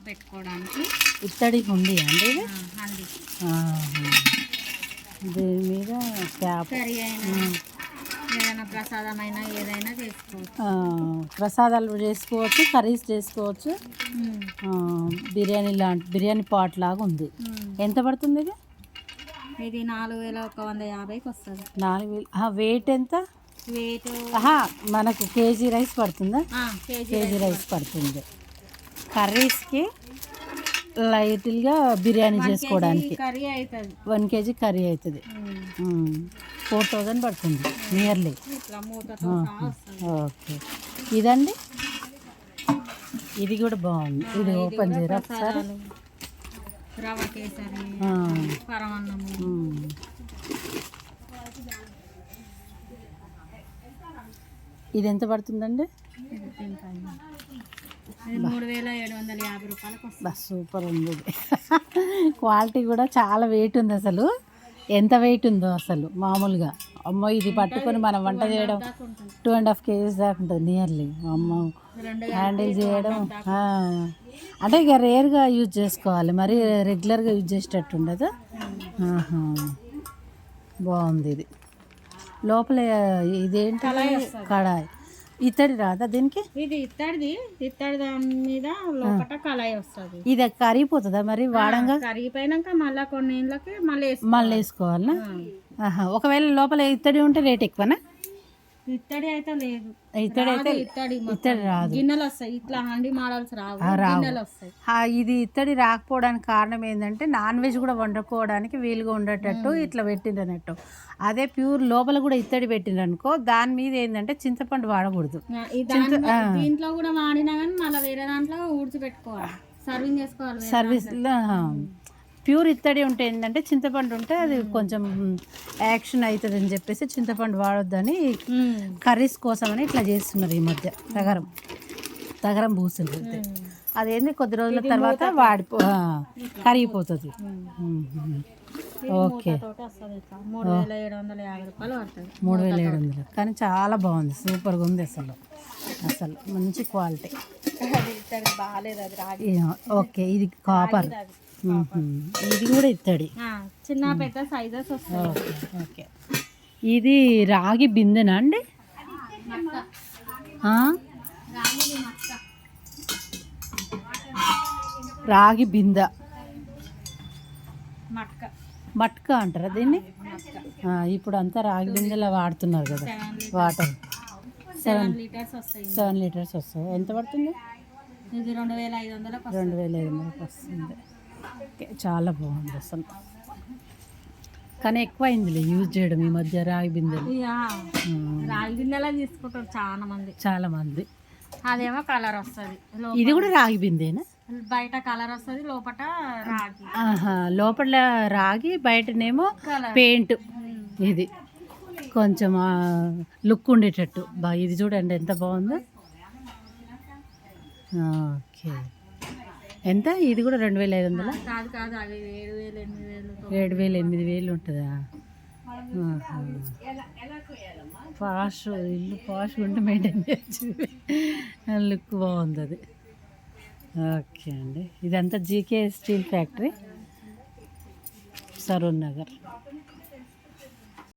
పెట్టుకోవడానికి ఇత్తడి ఉంది అండి ఇది అండి. దీని మీద క్యాప్ కర్రీ అయినా ఏదైనా ప్రసాదమైనా ఏదైనా చేసుకోవచ్చు. ప్రసాదాలు చేసుకోవచ్చు, కర్రీస్ చేసుకోవచ్చు. బిర్యానీ పాట్ లాగా ఉంది. ఎంత పడుతుంది ఇది? ఇది 4150కి వస్తుంది. 4000. వెయిట్ ఎంత? వెయిట్ మనకు కేజీ రైస్ పడుతుందా? కేజీ రైస్ పడుతుంది. కర్రీస్కి లైట్గా బిర్యానీ చేసుకోవడానికి 1 కేజీ కర్రీ అవుతుంది. 4000 పడుతుంది నియర్లీ. ఓకే, ఇదండి ఇది కూడా బాగుంది. ఇది ఓపెన్ చేయరా ఒకసారి? రవ కేసరి, పరమాన్నము. ఇది ఎంత పడుతుందండి? 3750 రూపాయలకు వస్తుంది. సూపర్ ఉంది. క్వాలిటీ కూడా చాలా వెయిట్ ఉంది. అసలు ఎంత వెయిట్ ఉందో అసలు మామూలుగా. అమ్మో, ఇది పట్టుకొని మనం వంట చేయడం 2.5 కేజీస్ దాకా ఉంటుంది నియర్లీ. అమ్మో, హ్యాండిల్ చేయడం అంటే ఇక రేర్గా యూజ్ చేసుకోవాలి, మరి రెగ్యులర్గా యూజ్ చేసేటట్టు ఉండదు. బాగుంది ఇది. లోపల ఇదేంటి? కడాయి. ఇత్తడి రాదా దీనికి? ఇది ఇత్తడి దాని మీద లోపల కళాయి వస్తుంది. ఇది కరిగిపోతుందా మరి వాడంగా? కరిగిపోయినాక మళ్ళీ కొన్ని ఇండ్లకి మళ్ళీ వేసుకోవాలనా? ఒకవేళ లోపల ఇత్తడి ఉంటే రేట్ ఎక్కువనా? ఇత్తడి అయితే లేదు. ఇత్తడి రాదు. గిన్నెలు వస్తాయి, ఇట్లా హండి మోడల్స్ రావు. ఇది ఇత్తడి రాకపోవడానికి కారణం ఏంటంటే నాన్ వెజ్ కూడా వండుకోవడానికి వీలుగా ఉండేటట్టు ఇట్లా పెట్టిండనట్టు. అదే ప్యూర్ లోపల కూడా ఇత్తడి పెట్టిండనుకో, దాని మీద ఏంటంటే చింతపండు వాడకూడదు. దీంట్లో కూడా వాడినా కానీ మళ్ళీ వేరే దాంట్లో ఊడ్చిపెట్టుకోవాలి, సర్వింగ్ చేసుకోవాలి. సర్వీస్లో ప్యూర్ ఇత్తడి ఉంటే ఏంటంటే చింతపండు ఉంటే అది కొంచెం యాక్షన్ అవుతుంది అని చెప్పేసి చింతపండు వాడొద్దని కర్రీస్ కోసమని ఇట్లా చేస్తున్నారు ఈ మధ్య. తగరం పూసులు అదేంది కొద్ది రోజుల తర్వాత కరిగిపోతుంది. ఓకే, 3750. కానీ చాలా బాగుంది, సూపర్గా ఉంది. అసలు మంచి క్వాలిటీ. ఓకే, ఇది కాపర్. ఇది కూడా ఇత్తడి, చిన్న పెద్ద సైజెస్ వస్తాయి. ఓకే, ఇది రాగి బిందెనా అండి? రాగి బింద, మట్క అంటారా దీన్ని? ఇప్పుడు అంతా రాగి బిందెలా వాడుతున్నారు కదా. వాటర్ 7 లీటర్స్ వస్తాయి. ఎంత పడుతుంది? 2500 వస్తుంది. ఓకే, చాలా బాగుంది అసలు. కానీ ఎక్కువ అయిందిలే యూజ్ చేయడం ఈ మధ్య రాగి బిందెలు. రాగి బిందెలా తీసుకుంటారు చాలా మంది. అదేమో కలర్ వస్తుంది. ఇది కూడా రాగి బిందెనా? బయట కలర్ వస్తుంది, లోపల రాగి. లోపల రాగి, బయటనేమో పెయింట్. ఇది కొంచెం లుక్ ఉండేటట్టు. ఇది చూడండి ఎంత బాగుందో. ఓకే, ఎంత? ఇది కూడా 2500? 7,000-8,000 ఉంటుందా? ఇల్లు పాష్ ఉంటే మెయింటైన్ చేయొచ్చు. లుక్ బాగుంది అది. ఓకే అండి, ఇదంతా GK steel factory, Saroor Nagar.